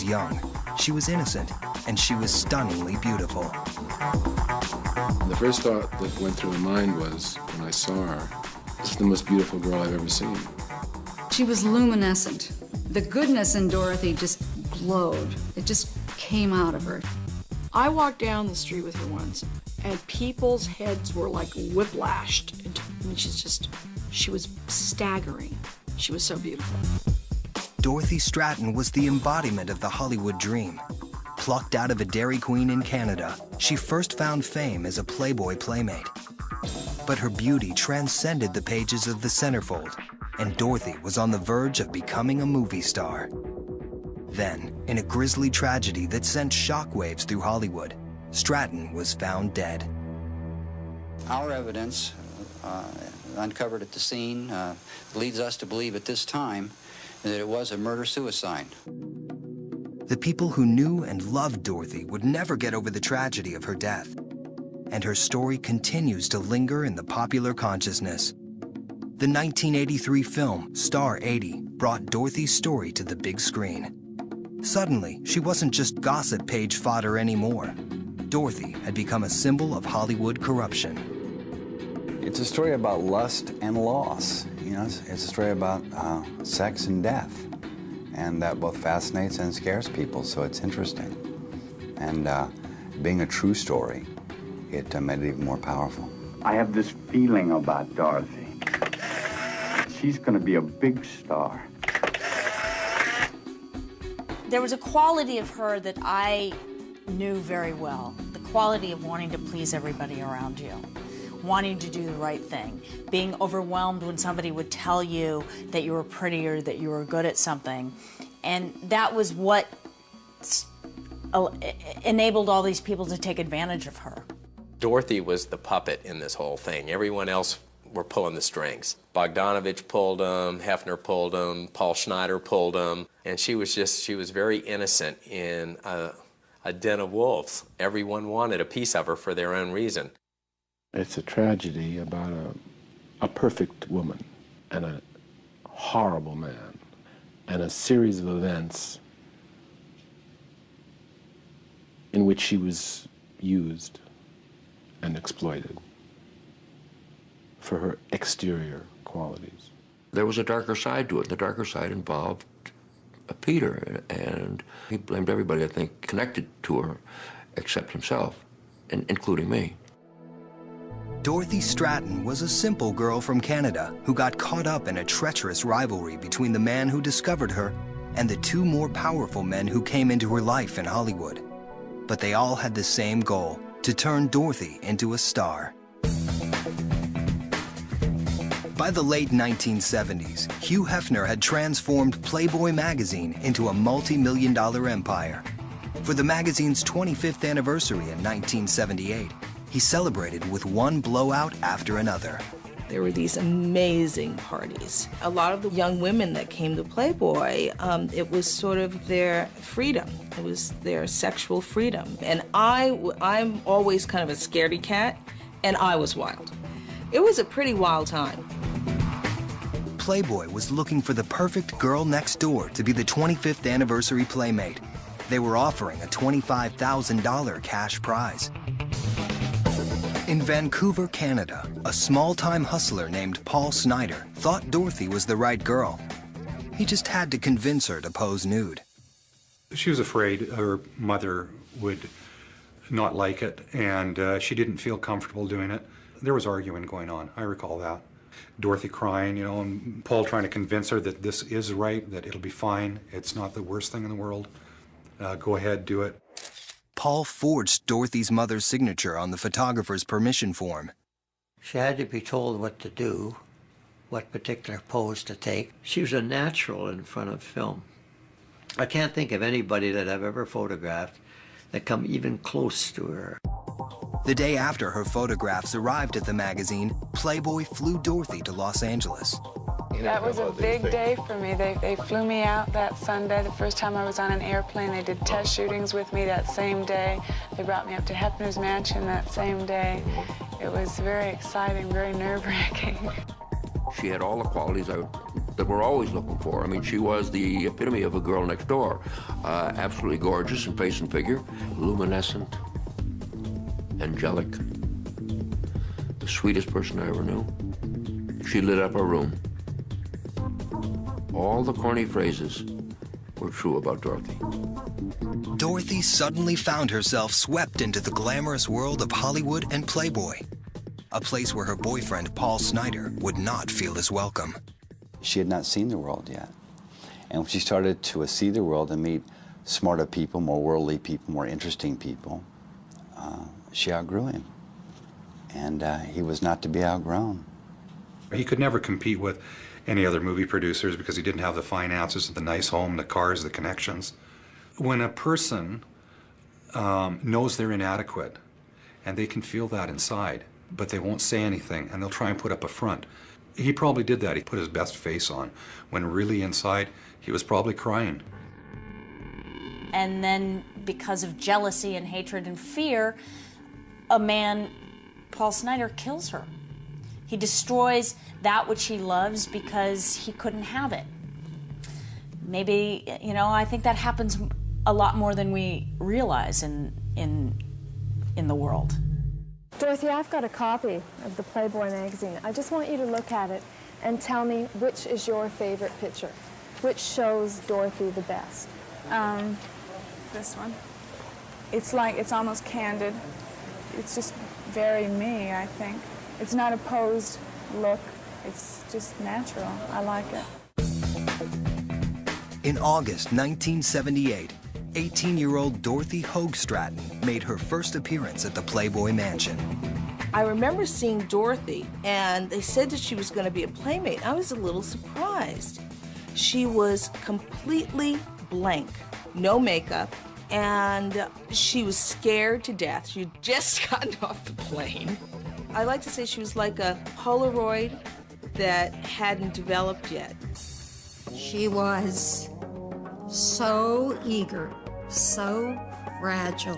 was young, she was innocent, and she was stunningly beautiful. The first thought that went through my mind was, when I saw her, this is the most beautiful girl I've ever seen. She was luminescent. The goodness in Dorothy just glowed. It just came out of her. I walked down the street with her once, and people's heads were like whiplashed. I mean, she was staggering. She was so beautiful. Dorothy Stratten was the embodiment of the Hollywood dream. Plucked out of a Dairy Queen in Canada, she first found fame as a Playboy Playmate. But her beauty transcended the pages of the centerfold, and Dorothy was on the verge of becoming a movie star. Then, in a grisly tragedy that sent shockwaves through Hollywood, Stratten was found dead. Our evidence uncovered at the scene leads us to believe at this time that it was a murder-suicide. The people who knew and loved Dorothy would never get over the tragedy of her death, and her story continues to linger in the popular consciousness. The 1983 film, Star 80, brought Dorothy's story to the big screen. Suddenly, she wasn't just gossip page fodder anymore. Dorothy had become a symbol of Hollywood corruption. It's a story about lust and loss. You know, it's a story about sex and death. And that both fascinates and scares people, so it's interesting. And being a true story, it made it even more powerful. I have this feeling about Dorothy. She's going to be a big star. There was a quality of her that I knew very well, the quality of wanting to please everybody around you, wanting to do the right thing, being overwhelmed when somebody would tell you that you were pretty or that you were good at something. And that was what enabled all these people to take advantage of her. Dorothy was the puppet in this whole thing. Everyone else were pulling the strings. Bogdanovich pulled them, Hefner pulled them, Paul Schneider pulled them, and she was very innocent in a den of wolves. Everyone wanted a piece of her for their own reason. It's a tragedy about a perfect woman and a horrible man, and a series of events in which she was used and exploited for her exterior qualities. There was a darker side to it. The darker side involved Peter, and he blamed everybody, I think, connected to her, except himself, including me. Dorothy Stratten was a simple girl from Canada who got caught up in a treacherous rivalry between the man who discovered her and the two more powerful men who came into her life in Hollywood. But they all had the same goal, to turn Dorothy into a star. By the late 1970s, Hugh Hefner had transformed Playboy magazine into a multi-million-dollar empire. For the magazine's 25th anniversary in 1978, he celebrated with one blowout after another. There were these amazing parties. A lot of the young women that came to Playboy, it was sort of their freedom. It was their sexual freedom. And I'm always kind of a scaredy cat, and I was wild. It was a pretty wild time. Playboy was looking for the perfect girl next door to be the 25th anniversary Playmate. They were offering a $25,000 cash prize. In Vancouver, Canada, a small-time hustler named Paul Snyder thought Dorothy was the right girl. He just had to convince her to pose nude. She was afraid her mother would not like it, and she didn't feel comfortable doing it. There was arguing going on, I recall that. Dorothy crying, you know, and Paul trying to convince her that this is right, that it'll be fine, it's not the worst thing in the world. Go ahead, do it. Paul forged Dorothy's mother's signature on the photographer's permission form. She had to be told what to do, what particular pose to take. She was a natural in front of film. I can't think of anybody that I've ever photographed that come even close to her. The day after her photographs arrived at the magazine, Playboy flew Dorothy to Los Angeles. That was a big day for me. They flew me out that Sunday, the first time I was on an airplane. They did test shootings with me that same day. They brought me up to Hefner's mansion that same day. It was very exciting, very nerve-wracking. She had all the qualities that we're always looking for. I mean, she was the epitome of a girl next door. Absolutely gorgeous in face and figure, luminescent, angelic, the sweetest person I ever knew. She lit up a room. All the corny phrases were true about Dorothy. Dorothy suddenly found herself swept into the glamorous world of Hollywood and Playboy, a place where her boyfriend, Paul Snider, would not feel as welcome. She had not seen the world yet. And when she started to see the world and meet smarter people, more worldly people, more interesting people, she outgrew him. And he was not to be outgrown. He could never compete with any other movie producers because he didn't have the finances, the nice home, the cars, the connections. When a person knows they're inadequate, and they can feel that inside, but they won't say anything, and they'll try and put up a front. He probably did that. He put his best face on, when really inside, he was probably crying. And then, because of jealousy and hatred and fear, a man, Paul Snider, kills her. He destroys that which he loves because he couldn't have it. Maybe, you know, I think that happens a lot more than we realize in the world. Dorothy, I've got a copy of the Playboy magazine. I just want you to look at it and tell me which is your favorite picture. Which shows Dorothy the best? This one. It's almost candid. It's just very me, I think. It's not a posed look. It's just natural. I like it. In August 1978, 18-year-old Dorothy Stratten made her first appearance at the Playboy Mansion. I remember seeing Dorothy, and they said that she was going to be a Playmate. I was a little surprised. She was completely blank, no makeup, and she was scared to death. She'd just gotten off the plane. I like to say she was like a Polaroid that hadn't developed yet. She was so eager, so fragile,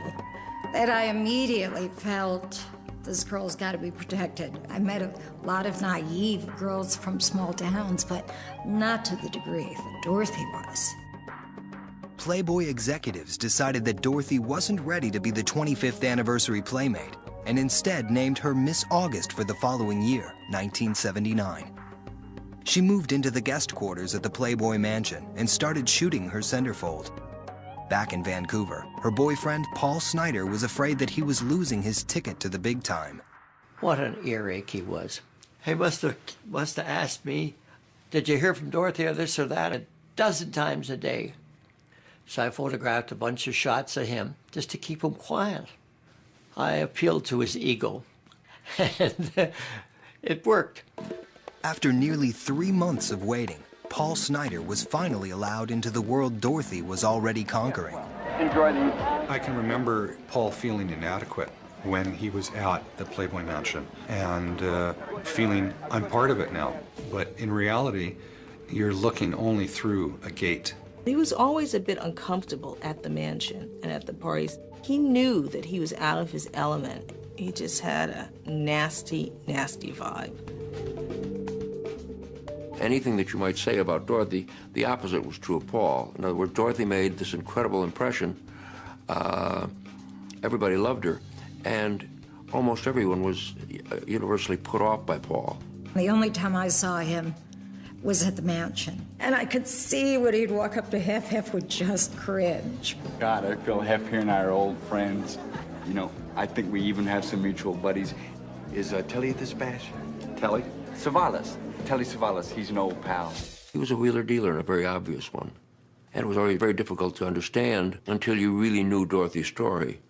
that I immediately felt this girl's got to be protected. I met a lot of naive girls from small towns, but not to the degree that Dorothy was. Playboy executives decided that Dorothy wasn't ready to be the 25th anniversary Playmate, and instead named her Miss August for the following year, 1979. She moved into the guest quarters at the Playboy Mansion and started shooting her centerfold. Back in Vancouver, her boyfriend, Paul Snider, was afraid that he was losing his ticket to the big time. What an earache he was. He must have asked me, did you hear from Dorothy or this or that, a dozen times a day. So I photographed a bunch of shots of him just to keep him quiet. I appealed to his ego, and it worked. After nearly 3 months of waiting, Paul Snider was finally allowed into the world Dorothy was already conquering. I can remember Paul feeling inadequate when he was at the Playboy Mansion and feeling, I'm part of it now. But in reality, you're looking only through a gate. He was always a bit uncomfortable at the mansion and at the parties. He knew that he was out of his element. He just had a nasty, nasty vibe. Anything that you might say about Dorothy, the opposite was true of Paul. In other words, Dorothy made this incredible impression. Everybody loved her, and almost everyone was universally put off by Paul. The only time I saw him was at the mansion, and I could see when he'd walk up to Hef would just cringe. God, I feel Hef here and I are old friends. You know, I think we even have some mutual buddies. Is Telly at this bash? Telly? Savalas. Telly Savalas, he's an old pal. He was a wheeler dealer and a very obvious one. And it was always very difficult to understand until you really knew Dorothy's story,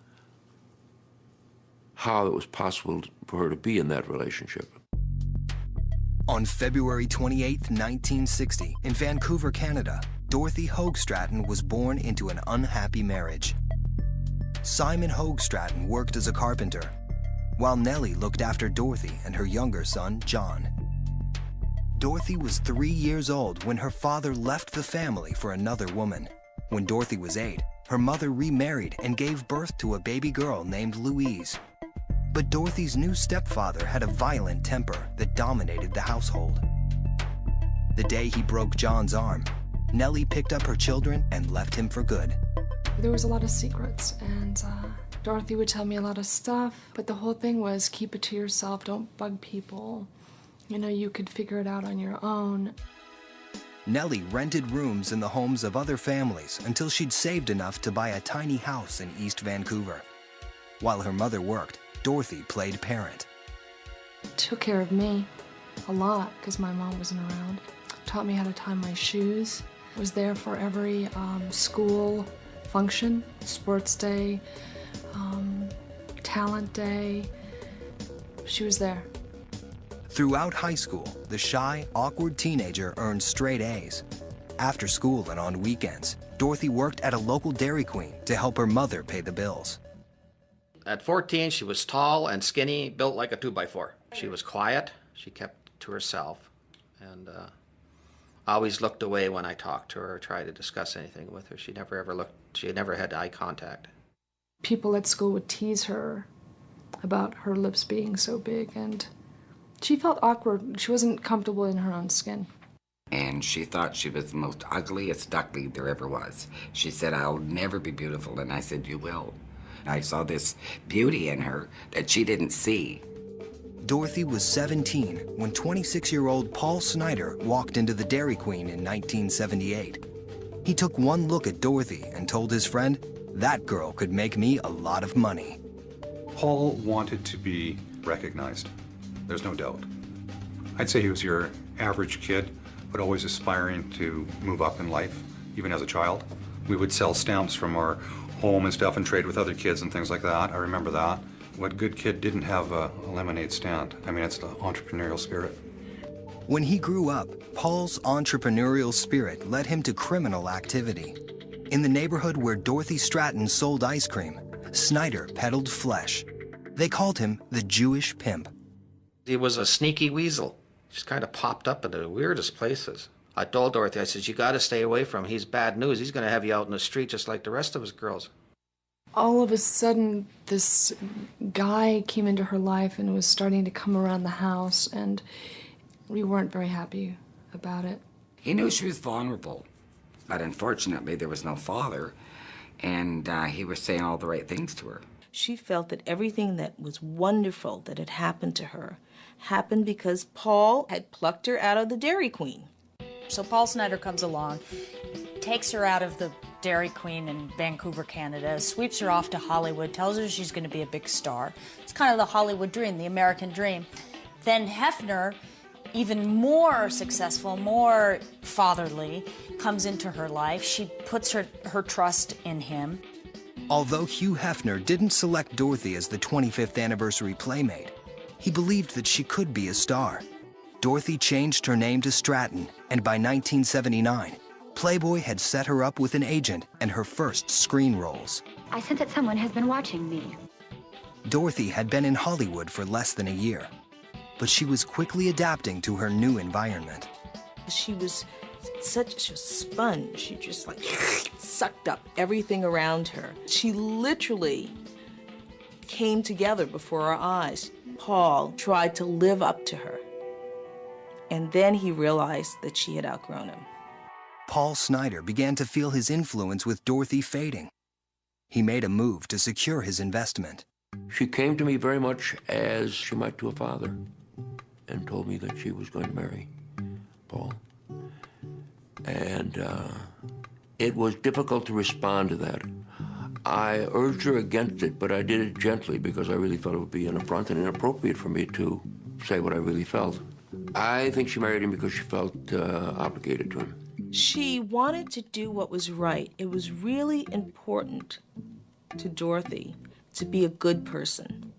how it was possible for her to be in that relationship. On February 28, 1960, in Vancouver, Canada, Dorothy Stratten was born into an unhappy marriage. Simon Stratten worked as a carpenter, while Nellie looked after Dorothy and her younger son, John. Dorothy was 3 years old when her father left the family for another woman. When Dorothy was 8, her mother remarried and gave birth to a baby girl named Louise. But Dorothy's new stepfather had a violent temper that dominated the household. The day he broke John's arm, Nellie picked up her children and left him for good. There was a lot of secrets, and Dorothy would tell me a lot of stuff, but the whole thing was keep it to yourself, don't bug people. You know, you could figure it out on your own. Nellie rented rooms in the homes of other families until she'd saved enough to buy a tiny house in East Vancouver. While her mother worked, Dorothy played parent. Took care of me a lot because my mom wasn't around. Taught me how to tie my shoes. Was there for every school function, sports day, talent day. She was there. Throughout high school, the shy, awkward teenager earned straight A's. After school and on weekends, Dorothy worked at a local Dairy Queen to help her mother pay the bills. At 14, she was tall and skinny, built like a 2x4. She was quiet. She kept to herself, and always looked away when I talked to her or tried to discuss anything with her. She never had eye contact. People at school would tease her about her lips being so big, and she felt awkward. She wasn't comfortable in her own skin. And she thought she was the most ugliest duckling there ever was. She said, I'll never be beautiful, and I said, you will. I saw this beauty in her that she didn't see. Dorothy was 17 when 26-year-old Paul Snyder walked into the Dairy Queen in 1978. He took one look at Dorothy and told his friend, that girl could make me a lot of money. Paul wanted to be recognized. There's no doubt. I'd say he was your average kid, but always aspiring to move up in life, even as a child. We would sell stamps from our home and stuff and trade with other kids and things like that. I remember that. What good kid didn't have a lemonade stand? I mean, it's the entrepreneurial spirit. When he grew up, Paul's entrepreneurial spirit led him to criminal activity. In the neighborhood where Dorothy Stratten sold ice cream, Snyder peddled flesh. They called him the Jewish pimp. He was a sneaky weasel. Just kind of popped up in the weirdest places. I told Dorothy, I said, you got to stay away from him. He's bad news. He's going to have you out in the street just like the rest of us girls. All of a sudden, this guy came into her life and was starting to come around the house, and we weren't very happy about it. He knew she was vulnerable, but unfortunately there was no father, and he was saying all the right things to her. She felt that everything that was wonderful that had happened to her happened because Paul had plucked her out of the Dairy Queen. So Paul Snyder comes along, takes her out of the Dairy Queen in Vancouver, Canada, sweeps her off to Hollywood, tells her she's going to be a big star. It's kind of the Hollywood dream, the American dream. Then Hefner, even more successful, more fatherly, comes into her life. She puts her trust in him. Although Hugh Hefner didn't select Dorothy as the 25th anniversary Playmate, he believed that she could be a star. Dorothy changed her name to Stratten, and by 1979, Playboy had set her up with an agent and her first screen roles. I sense that someone has been watching me. Dorothy had been in Hollywood for less than a year, but she was quickly adapting to her new environment. She was such a sponge. She just like sucked up everything around her. She literally came together before our eyes. Paul tried to live up to her, and then he realized that she had outgrown him. Paul Snyder began to feel his influence with Dorothy fading. He made a move to secure his investment. She came to me very much as she might to a father and told me that she was going to marry Paul. And it was difficult to respond to that. I urged her against it, but I did it gently because I really felt it would be an affront and inappropriate for me to say what I really felt. I think she married him because she felt obligated to him. She wanted to do what was right. It was really important to Dorothy to be a good person.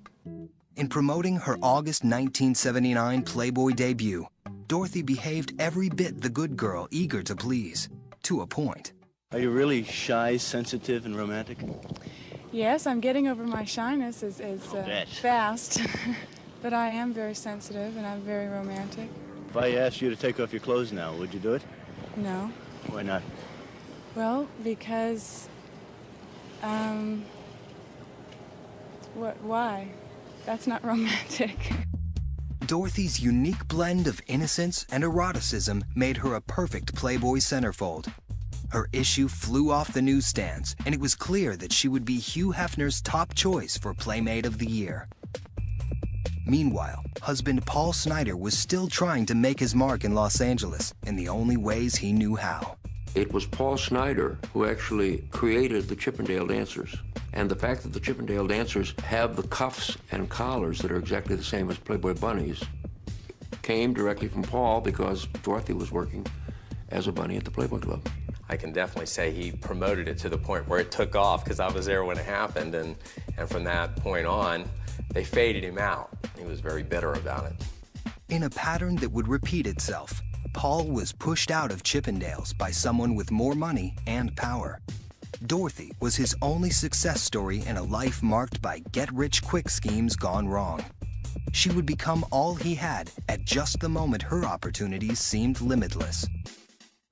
In promoting her August 1979 Playboy debut, Dorothy behaved every bit the good girl eager to please, to a point. Are you really shy, sensitive, and romantic? Yes, I'm getting over my shyness as fast, but I am very sensitive and I'm very romantic. If I asked you to take off your clothes now, would you do it? No. Why not? Well, because, why? That's not romantic. Dorothy's unique blend of innocence and eroticism made her a perfect Playboy centerfold. Her issue flew off the newsstands, and it was clear that she would be Hugh Hefner's top choice for Playmate of the Year. Meanwhile, husband Paul Snider was still trying to make his mark in Los Angeles in the only ways he knew how. It was Paul Snider who actually created the Chippendale Dancers. And the fact that the Chippendale Dancers have the cuffs and collars that are exactly the same as Playboy bunnies came directly from Paul because Dorothy was working as a bunny at the Playboy Club. I can definitely say he promoted it to the point where it took off because I was there when it happened, and from that point on, they faded him out. He was very bitter about it. In a pattern that would repeat itself, Paul was pushed out of Chippendales by someone with more money and power. Dorothy was his only success story in a life marked by get-rich-quick schemes gone wrong. She would become all he had at just the moment her opportunities seemed limitless.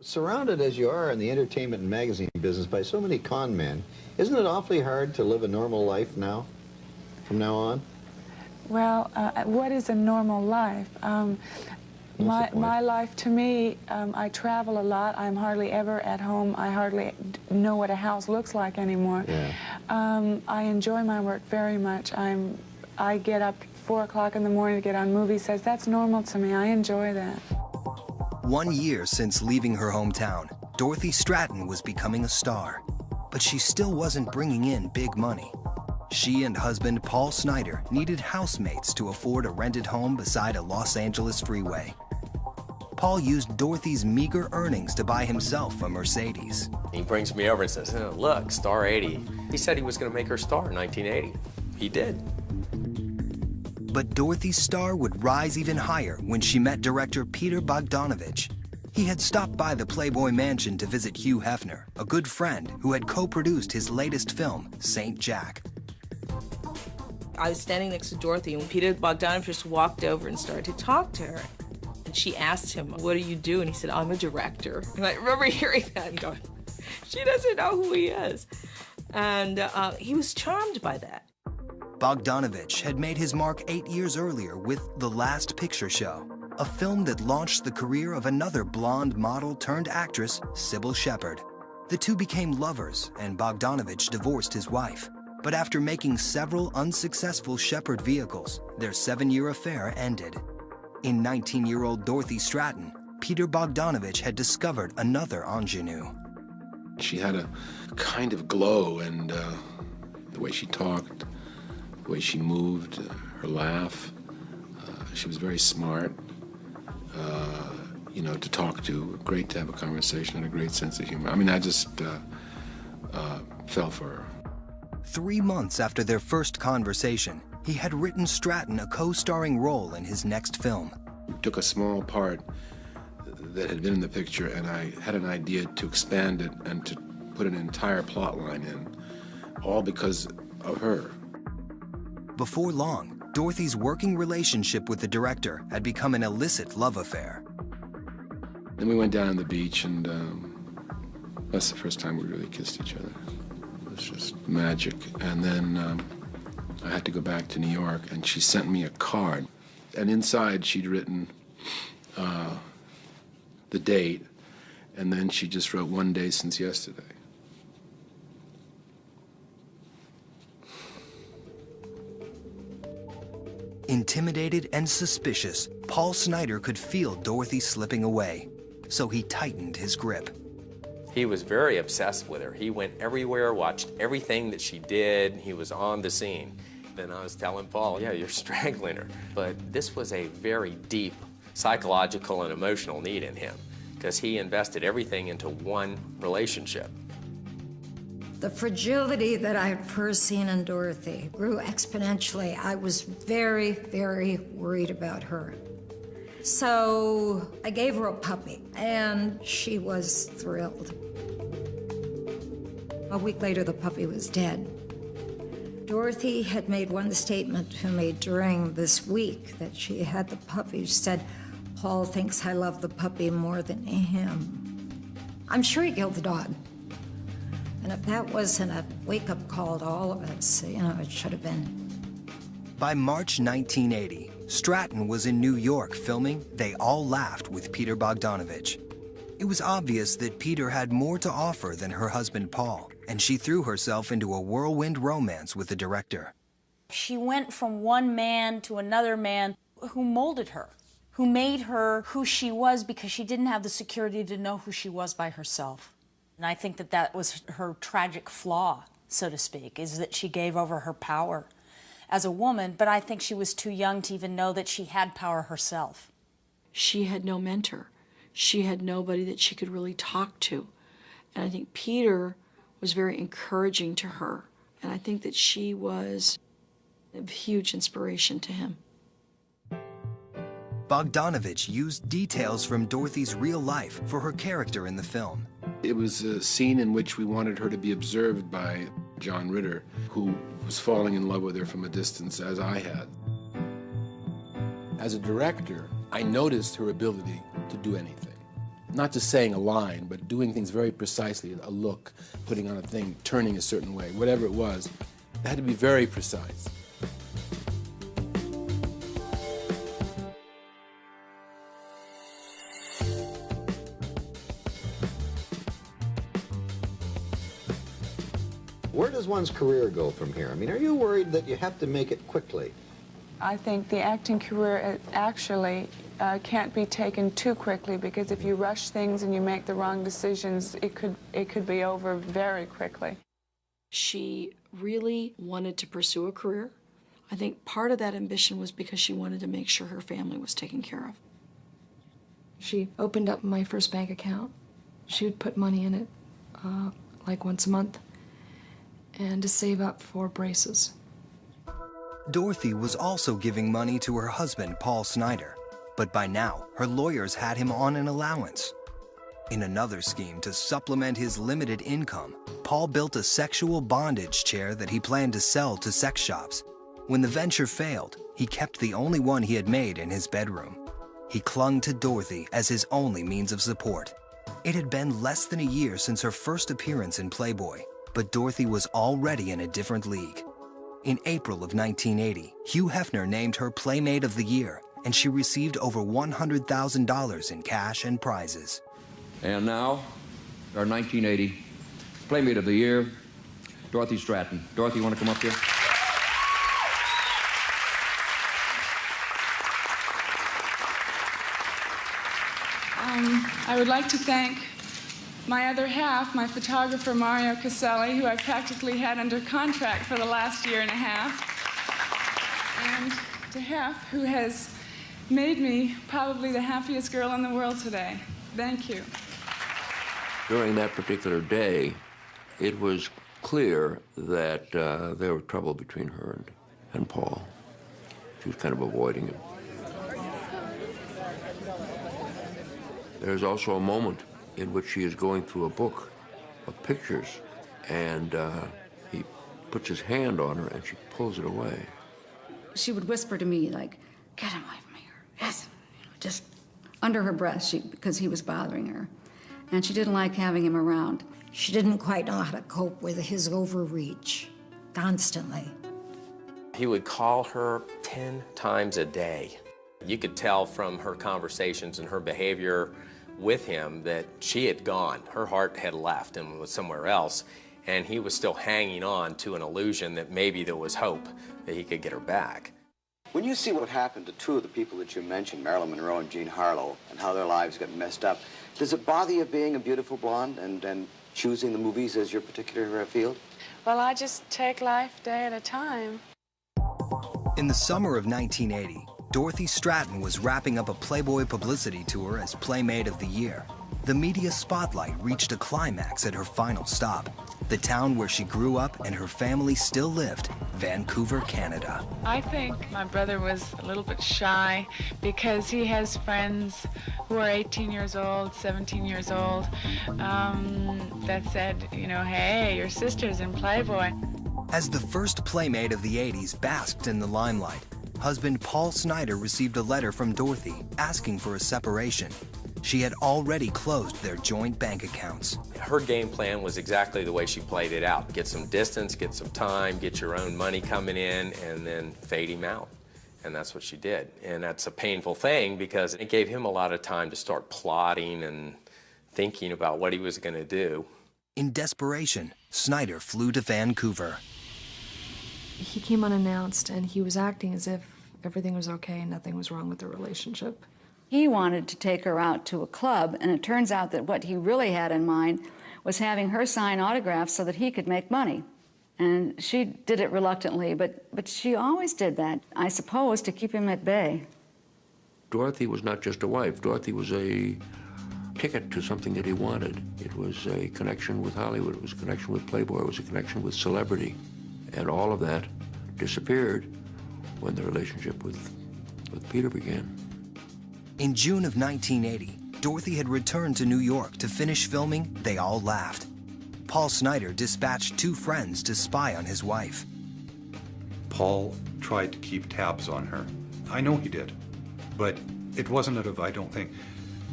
Surrounded as you are in the entertainment and magazine business by so many con men, isn't it awfully hard to live a normal life now, from now on? Well, what is a normal life? My life, to me, I travel a lot. I'm hardly ever at home. I hardly know what a house looks like anymore. Yeah. I enjoy my work very much. I get up 4 o'clock in the morning to get on movie sets. That's normal to me. I enjoy that. 1 year since leaving her hometown, Dorothy Stratten was becoming a star, but she still wasn't bringing in big money. She and husband Paul Snider needed housemates to afford a rented home beside a Los Angeles freeway. Paul used Dorothy's meager earnings to buy himself a Mercedes. He brings me over and says, oh, look, star 80. He said he was going to make her star in 1980. He did. But Dorothy's star would rise even higher when she met director Peter Bogdanovich. He had stopped by the Playboy Mansion to visit Hugh Hefner, a good friend who had co-produced his latest film, St. Jack. I was standing next to Dorothy when Peter Bogdanovich just walked over and started to talk to her. And she asked him, what do you do? And he said, I'm a director. And I remember hearing that and going, she doesn't know who he is. And he was charmed by that. Bogdanovich had made his mark 8 years earlier with The Last Picture Show, a film that launched the career of another blonde model turned actress, Sybil Shepherd. The two became lovers, and Bogdanovich divorced his wife. But after making several unsuccessful Shepherd vehicles, their 7-year affair ended. In 19-year-old Dorothy Stratten, Peter Bogdanovich had discovered another ingenue. She had a kind of glow, and the way she talked, the way she moved, her laugh. She was very smart, you know, to talk to, great to have a conversation, and a great sense of humor. I mean, I just fell for her. 3 months after their first conversation, he had written Stratten a co-starring role in his next film. We took a small part that had been in the picture, and I had an idea to expand it and to put an entire plot line in, all because of her. Before long, Dorothy's working relationship with the director had become an illicit love affair. Then we went down on the beach, and that's the first time we really kissed each other. It was just magic. And then I had to go back to New York, and she sent me a card. And inside, she'd written the date, and then she just wrote 1 day since yesterday. Intimidated and suspicious, Paul Snider could feel Dorothy slipping away, so he tightened his grip. He was very obsessed with her. He went everywhere, watched everything that she did. He was on the scene. Then I was telling Paul, yeah, you're strangling her. But this was a very deep psychological and emotional need in him because he invested everything into one relationship. The fragility that I had first seen in Dorothy grew exponentially. I was very, very worried about her. So I gave her a puppy, and she was thrilled. A week later, the puppy was dead. Dorothy had made one statement to me during this week that she had the puppy. She said, Paul thinks I love the puppy more than him. I'm sure he killed the dog. And if that wasn't a wake-up call to all of us, you know, it should have been. By March 1980, Stratten was in New York filming They All Laughed with Peter Bogdanovich. It was obvious that Peter had more to offer than her husband Paul, and she threw herself into a whirlwind romance with the director. She went from one man to another man who molded her, who made her who she was because she didn't have the security to know who she was by herself. And I think that that was her tragic flaw, so to speak, is that she gave over her power as a woman, but I think she was too young to even know that she had power herself. She had no mentor. She had nobody that she could really talk to. And I think Peter was very encouraging to her. And I think that she was a huge inspiration to him. Bogdanovich used details from Dorothy's real life for her character in the film. It was a scene in which we wanted her to be observed by John Ritter, who was falling in love with her from a distance, as I had. As a director, I noticed her ability to do anything. Not just saying a line, but doing things very precisely, a look, putting on a thing, turning a certain way, whatever it was. It had to be very precise. Where does one's career go from here? I mean, are you worried that you have to make it quickly? I think the acting career actually can't be taken too quickly, because if you rush things and you make the wrong decisions, it could be over very quickly. She really wanted to pursue a career. I think part of that ambition was because she wanted to make sure her family was taken care of. She opened up my first bank account. She would put money in it like once a month, and to save up for braces. Dorothy was also giving money to her husband, Paul Snider, but by now, her lawyers had him on an allowance. In another scheme to supplement his limited income, Paul built a sexual bondage chair that he planned to sell to sex shops. When the venture failed, he kept the only one he had made in his bedroom. He clung to Dorothy as his only means of support. It had been less than a year since her first appearance in Playboy, but Dorothy was already in a different league. In April of 1980, Hugh Hefner named her Playmate of the Year, and she received over $100,000 in cash and prizes. And now, our 1980 Playmate of the Year, Dorothy Stratten. Dorothy, you want to come up here? I would like to thank my other half, my photographer, Mario Caselli, who I've practically had under contract for the last year and a half, and to Hef, who has made me probably the happiest girl in the world today. Thank you. During that particular day, it was clear that there was trouble between her and Paul. She was kind of avoiding him. There's also a moment in which she is going through a book of pictures, and he puts his hand on her and she pulls it away. She would whisper to me, like, "Get him away from here." Yes. You know, just under her breath, because he was bothering her. And she didn't like having him around. She didn't quite know how to cope with his overreach, constantly. He would call her 10 times a day. You could tell from her conversations and her behavior with him that she had gone. Her heart had left and was somewhere else, and he was still hanging on to an illusion that maybe there was hope that he could get her back. When you see what happened to two of the people that you mentioned, Marilyn Monroe and Jean Harlow, and how their lives got messed up, does it bother you being a beautiful blonde and choosing the movies as your particular field? Well, I just take life day at a time. In the summer of 1980, Dorothy Stratten was wrapping up a Playboy publicity tour as Playmate of the Year. The media spotlight reached a climax at her final stop, the town where she grew up and her family still lived, Vancouver, Canada. I think my brother was a little bit shy because he has friends who are 18 years old, 17 years old, that said, you know, "Hey, your sister's in Playboy." As the first Playmate of the 80s basked in the limelight, husband Paul Snider received a letter from Dorothy asking for a separation. She had already closed their joint bank accounts. Her game plan was exactly the way she played it out. Get some distance, get some time, get your own money coming in, and then fade him out. And that's what she did. And that's a painful thing because it gave him a lot of time to start plotting and thinking about what he was going to do. In desperation, Snyder flew to Vancouver. He came unannounced, and he was acting as if everything was okay and nothing was wrong with the relationship. He wanted to take her out to a club, and it turns out that what he really had in mind was having her sign autographs so that he could make money. And she did it reluctantly, but she always did that, I suppose, to keep him at bay. Dorothy was not just a wife. Dorothy was a ticket to something that he wanted. It was a connection with Hollywood. It was a connection with Playboy. It was a connection with celebrity. And all of that disappeared when the relationship with Peter began. In June of 1980, Dorothy had returned to New York to finish filming They All Laughed. Paul Snyder dispatched 2 friends to spy on his wife. Paul tried to keep tabs on her. I know he did. But it wasn't out of, I don't think,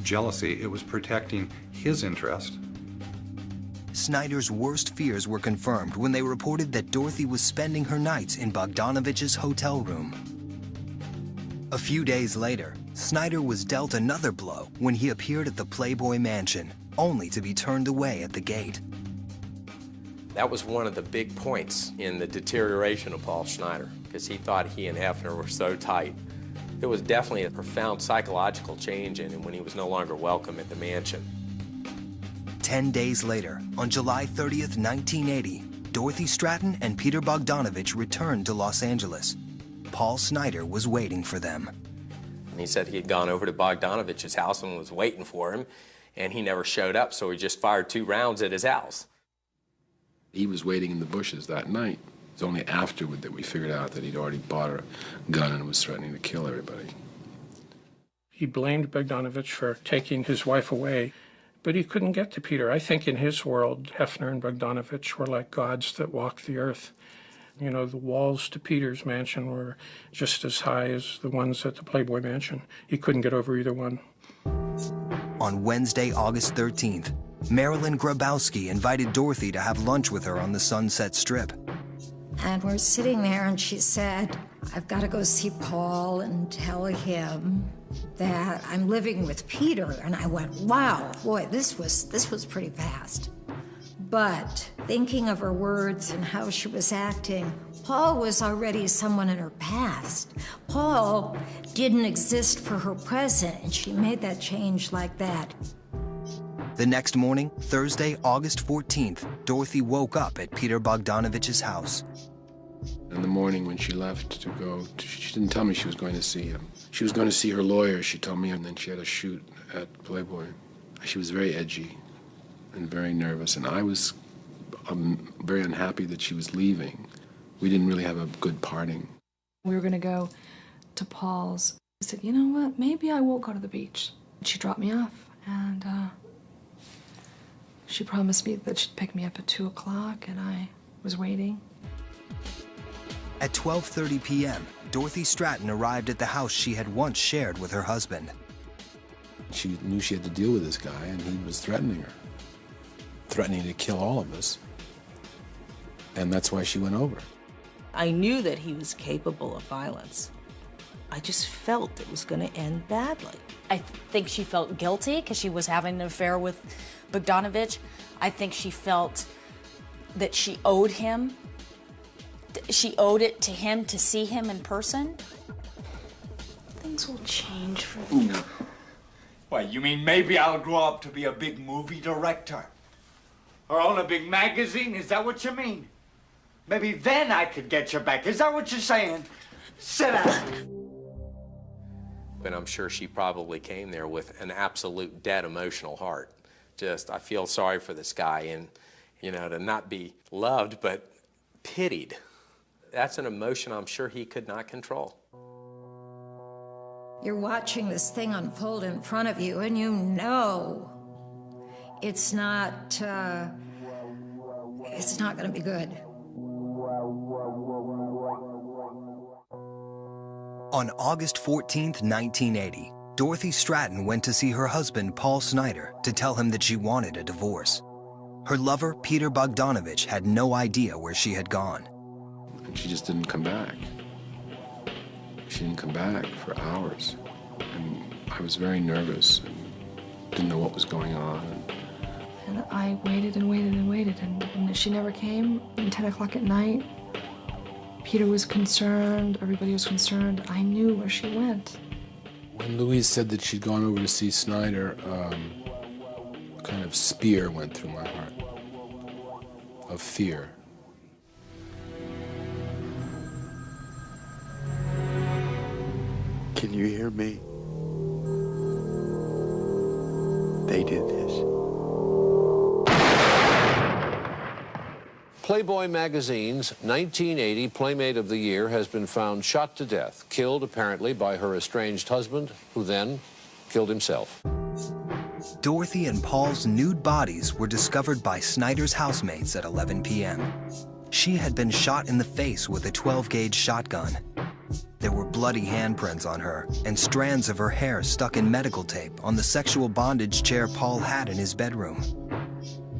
jealousy. It was protecting his interest. Snyder's worst fears were confirmed when they reported that Dorothy was spending her nights in Bogdanovich's hotel room. A few days later, Snyder was dealt another blow when he appeared at the Playboy Mansion, only to be turned away at the gate. That was one of the big points in the deterioration of Paul Snyder, because he thought he and Hefner were so tight. It was definitely a profound psychological change in him when he was no longer welcome at the mansion. 10 days later, on July 30th, 1980, Dorothy Stratten and Peter Bogdanovich returned to Los Angeles. Paul Snyder was waiting for them. And he said he had gone over to Bogdanovich's house and was waiting for him, and he never showed up, so he just fired 2 rounds at his house. He was waiting in the bushes that night. It's only afterward that we figured out that he'd already bought a gun and was threatening to kill everybody. He blamed Bogdanovich for taking his wife away, but he couldn't get to Peter. I think in his world, Hefner and Bogdanovich were like gods that walked the earth. You know, the walls to Peter's mansion were just as high as the ones at the Playboy Mansion. He couldn't get over either one. On Wednesday, August 13th, Marilyn Grabowski invited Dorothy to have lunch with her on the Sunset Strip. And we're sitting there, and she said, I've got to go see Paul and tell him that I'm living with Peter. And I went, wow, boy, this was pretty fast. But thinking of her words and how she was acting, Paul was already someone in her past. Paul didn't exist for her present, and she made that change like that. The next morning, Thursday, August 14th, Dorothy woke up at Peter Bogdanovich's house. In the morning when she left to go, she didn't tell me she was going to see him. She was going to see her lawyer, she told me, and then she had a shoot at Playboy. She was very edgy and very nervous, and I was very unhappy that she was leaving. We didn't really have a good parting. We were going to go to Paul's. I said, you know what, maybe I won't go to the beach. She dropped me off, and she promised me that she'd pick me up at 2 o'clock, and I was waiting. At 12:30 p.m., Dorothy Stratten arrived at the house she had once shared with her husband. She knew she had to deal with this guy, and he was threatening her, threatening to kill all of us. And that's why she went over. I knew that he was capable of violence. I just felt it was going to end badly. I think she felt guilty because she was having an affair with Bogdanovich. I think she felt that she owed him. She owed it to him to see him in person. Things will change for me. No. Why, you mean maybe I'll grow up to be a big movie director? Or own a big magazine? Is that what you mean? Maybe then I could get you back. Is that what you're saying? Sit down. But I'm sure she probably came there with an absolute dead emotional heart. Just, I feel sorry for this guy, and, you know, to not be loved, but pitied. That's an emotion I'm sure he could not control. You're watching this thing unfold in front of you, and you know it's not going to be good. On August 14th, 1980, Dorothy Stratten went to see her husband, Paul Snyder, to tell him that she wanted a divorce. Her lover, Peter Bogdanovich, had no idea where she had gone. And she just didn't come back. She didn't come back for hours. And I was very nervous and didn't know what was going on. And I waited and waited and waited, and she never came. And 10 o'clock at night, Peter was concerned, everybody was concerned. I knew where she went. When Louise said that she'd gone over to see Snyder, a kind of spear went through my heart of fear. Can you hear me? They did this. Playboy magazine's 1980 Playmate of the Year has been found shot to death, killed apparently by her estranged husband, who then killed himself. Dorothy and Paul's nude bodies were discovered by Snyder's housemates at 11 p.m. She had been shot in the face with a 12-gauge shotgun. There were bloody handprints on her and strands of her hair stuck in medical tape on the sexual bondage chair Paul had in his bedroom.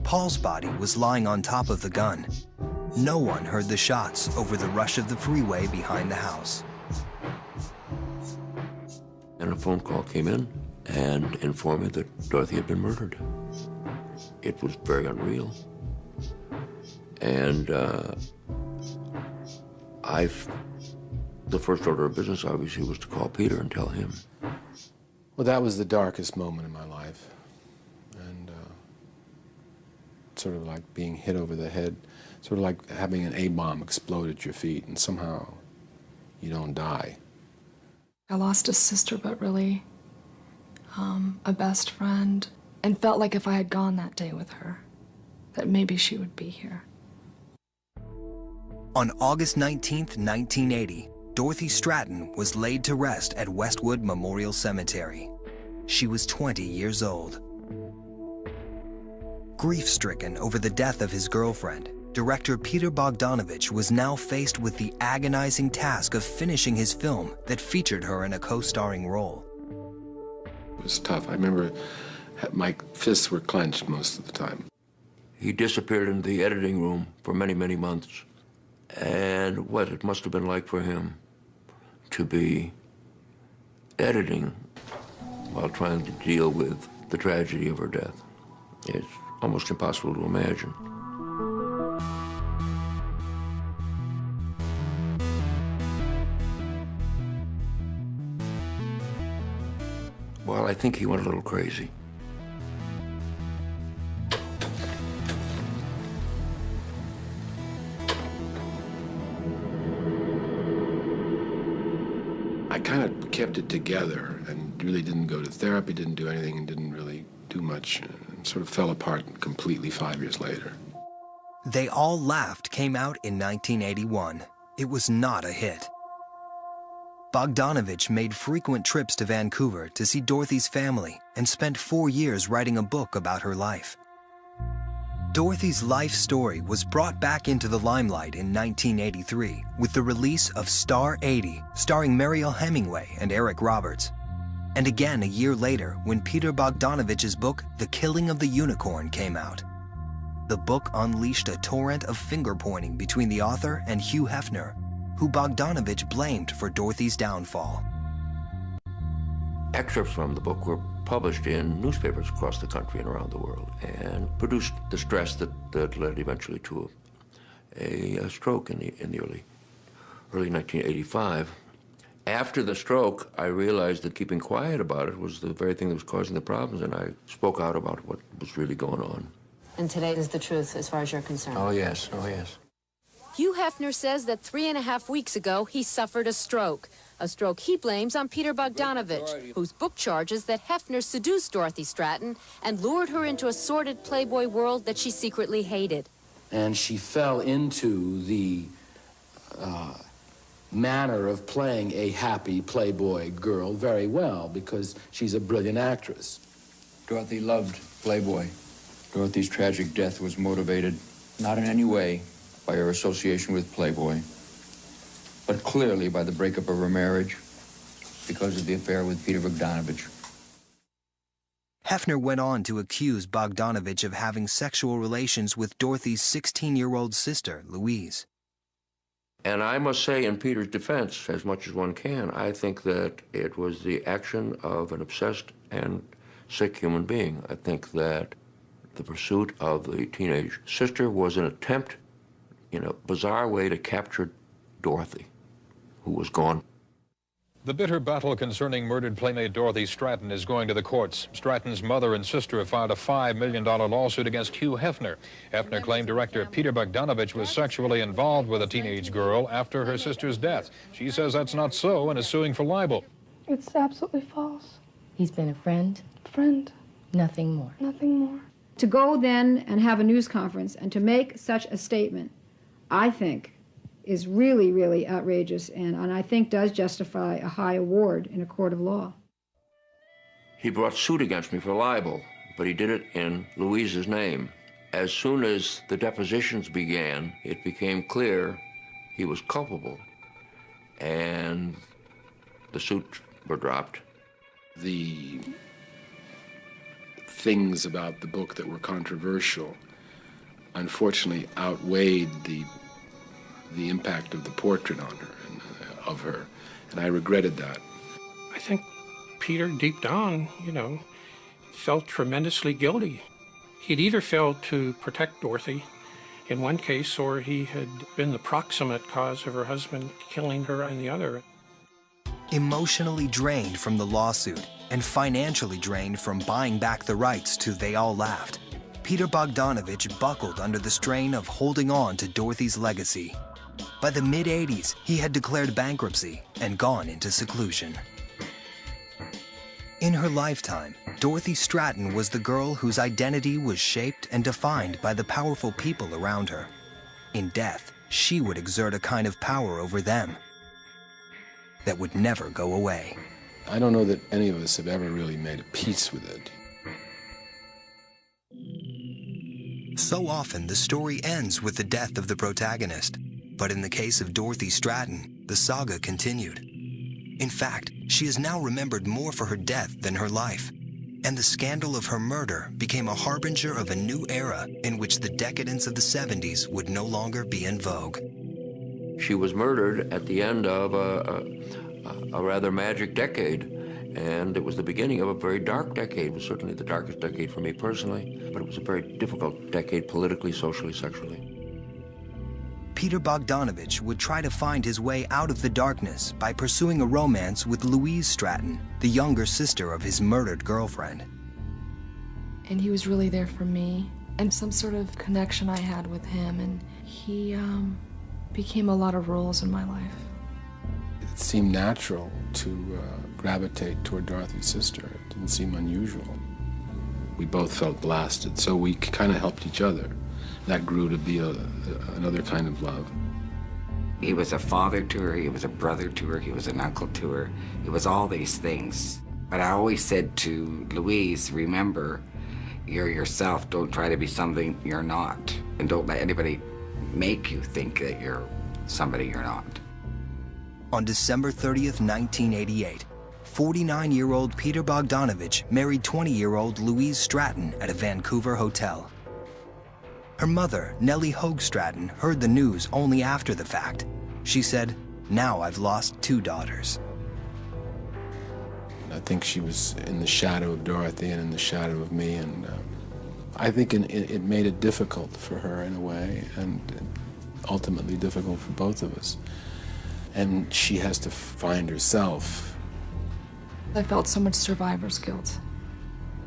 Paul's body was lying on top of the gun. No one heard the shots over the rush of the freeway behind the house. And a phone call came in and informed me that Dorothy had been murdered. It was very unreal. And the first order of business, obviously, was to call Peter and tell him. Well, that was the darkest moment in my life. And sort of like being hit over the head, sort of like having an A-bomb explode at your feet, and somehow you don't die. I lost a sister, but really a best friend, and felt like if I had gone that day with her, that maybe she would be here. On August 19th, 1980, Dorothy Stratten was laid to rest at Westwood Memorial Cemetery. She was 20 years old. Grief-stricken over the death of his girlfriend, director Peter Bogdanovich was now faced with the agonizing task of finishing his film that featured her in a co-starring role. It was tough. I remember my fists were clenched most of the time. He disappeared in the editing room for many, many months. And what it must have been like for him to be editing while trying to deal with the tragedy of her death. It's almost impossible to imagine. Well, I think he went a little crazy. I kind of kept it together and really didn't go to therapy, didn't do anything, and didn't really do much, and sort of fell apart completely 5 years later. They All Laughed came out in 1981. It was not a hit. Bogdanovich made frequent trips to Vancouver to see Dorothy's family and spent 4 years writing a book about her life. Dorothy's life story was brought back into the limelight in 1983 with the release of Star 80, starring Mariel Hemingway and Eric Roberts. And again a year later when Peter Bogdanovich's book, The Killing of the Unicorn, came out. The book unleashed a torrent of finger-pointing between the author and Hugh Hefner, who Bogdanovich blamed for Dorothy's downfall. Excerpts from the book were published in newspapers across the country and around the world and produced the stress that led eventually to a stroke in the early 1985. After the stroke, I realized that keeping quiet about it was the very thing that was causing the problems, and I spoke out about what was really going on. And today is the truth as far as you're concerned? Oh, yes. Oh, yes. Hugh Hefner says that 3.5 weeks ago, he suffered a stroke he blames on Peter Bogdanovich, whose book charges that Hefner seduced Dorothy Stratten and lured her into a sordid Playboy world that she secretly hated. And she fell into the manner of playing a happy Playboy girl very well because she's a brilliant actress. Dorothy loved Playboy. Dorothy's tragic death was motivated not in any way by her association with Playboy, but clearly by the breakup of her marriage because of the affair with Peter Bogdanovich. Hefner went on to accuse Bogdanovich of having sexual relations with Dorothy's 16-year-old sister, Louise. And I must say, in Peter's defense, as much as one can, I think that it was the action of an obsessed and sick human being. I think that the pursuit of the teenage sister was an attempt, in a bizarre way, to capture Dorothy, who was gone. The bitter battle concerning murdered Playmate Dorothy Stratten is going to the courts. Stratten's mother and sister have filed a $5 million lawsuit against Hugh Hefner. Hefner claimed director Peter Bogdanovich was sexually involved with a teenage girl after her sister's death. She says that's not so and is suing for libel. It's absolutely false. He's been a friend? Friend. Nothing more. Nothing more. To go then and have a news conference and to make such a statement, I think, is really, really outrageous and I think does justify a high award in a court of law. He brought suit against me for libel, but he did it in Louise's name. As soon as the depositions began, it became clear he was culpable, and the suits were dropped. The things about the book that were controversial, unfortunately, outweighed the impact of the portrait on her and of her, and I regretted that. I think Peter, deep down, felt tremendously guilty. He'd either failed to protect Dorothy in one case, or he had been the proximate cause of her husband killing her in the other. Emotionally drained from the lawsuit and financially drained from buying back the rights to They All Laughed, Peter Bogdanovich buckled under the strain of holding on to Dorothy's legacy. By the mid-'80s, he had declared bankruptcy and gone into seclusion. In her lifetime, Dorothy Stratten was the girl whose identity was shaped and defined by the powerful people around her. In death, she would exert a kind of power over them that would never go away. I don't know that any of us have ever really made a peace with it. So often, the story ends with the death of the protagonist. But in the case of Dorothy Stratten, the saga continued. In fact, she is now remembered more for her death than her life. And the scandal of her murder became a harbinger of a new era in which the decadence of the 70s would no longer be in vogue. She was murdered at the end of a rather magic decade, and it was the beginning of a very dark decade. It was certainly the darkest decade for me personally, but it was a very difficult decade politically, socially, sexually. Peter Bogdanovich would try to find his way out of the darkness by pursuing a romance with Louise Stratten, the younger sister of his murdered girlfriend. And he was really there for me, and some sort of connection I had with him, and he became a lot of roles in my life. It seemed natural to gravitate toward Dorothy's sister. It didn't seem unusual. We both felt blasted, so we kind of helped each other. That grew to be another kind of love. He was a father to her, he was a brother to her, he was an uncle to her. He was all these things. But I always said to Louise, remember, you're yourself. Don't try to be something you're not. And don't let anybody make you think that you're somebody you're not. On December 30th, 1988, 49-year-old Peter Bogdanovich married 20-year-old Louise Stratten at a Vancouver hotel. Her mother, Nellie Hogue Stratten, heard the news only after the fact. She said, "Now I've lost 2 daughters." I think she was in the shadow of Dorothy and in the shadow of me, and I think it made it difficult for her in a way, and ultimately difficult for both of us. And she has to find herself. I felt so much survivor's guilt.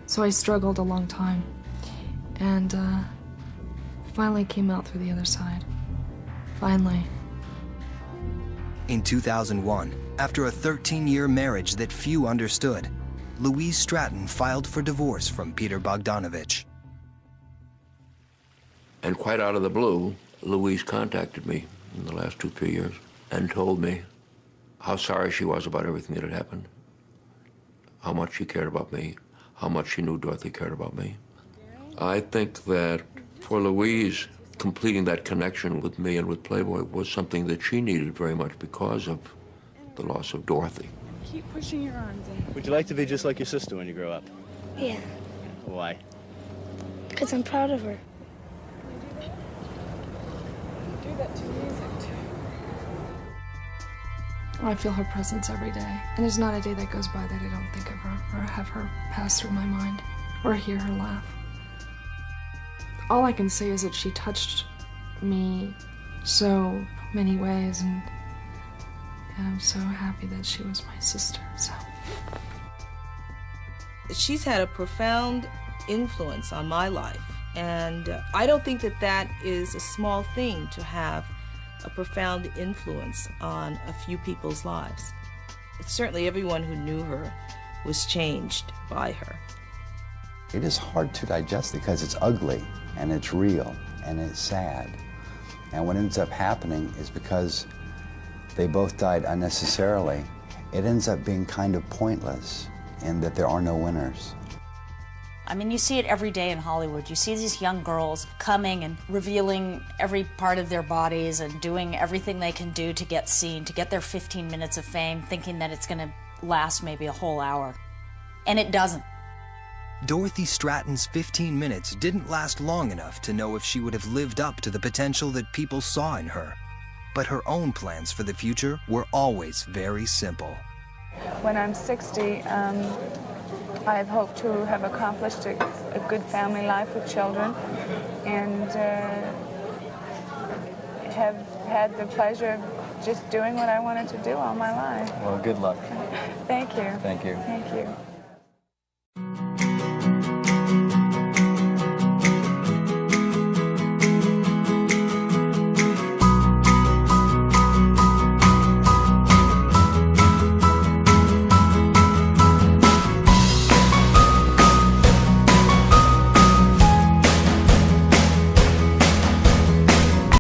So I struggled a long time, and finally came out through the other side. Finally. In 2001, after a 13-year marriage that few understood, Louise Stratten filed for divorce from Peter Bogdanovich. And quite out of the blue, Louise contacted me in the last 2-3 years and told me how sorry she was about everything that had happened, how much she cared about me, how much she knew Dorothy cared about me. I think that for Louise, completing that connection with me and with Playboy was something that she needed very much because of the loss of Dorothy. Keep pushing your arms in. Would you like to be just like your sister when you grow up? Yeah, Why? because I'm proud of her. Do that to music, too. I feel her presence every day, and there's not a day that goes by that I don't think of her or have her pass through my mind or hear her laugh. All I can say is that she touched me so many ways, and I'm so happy that she was my sister. So she's had a profound influence on my life, and I don't think that that is a small thing to have a profound influence on a few people's lives. Certainly everyone who knew her was changed by her. It is hard to digest because it's ugly and it's real and it's sad. And what ends up happening is because they both died unnecessarily, it ends up being kind of pointless in that there are no winners. I mean, you see it every day in Hollywood. You see these young girls coming and revealing every part of their bodies and doing everything they can do to get seen, to get their 15 minutes of fame, thinking that it's going to last maybe a whole hour. And it doesn't. Dorothy Stratten's 15 minutes didn't last long enough to know if she would have lived up to the potential that people saw in her. But her own plans for the future were always very simple. When I'm 60, I hope to have accomplished a good family life with children and have had the pleasure of just doing what I wanted to do all my life. Well, good luck. Thank you. Thank you. Thank you.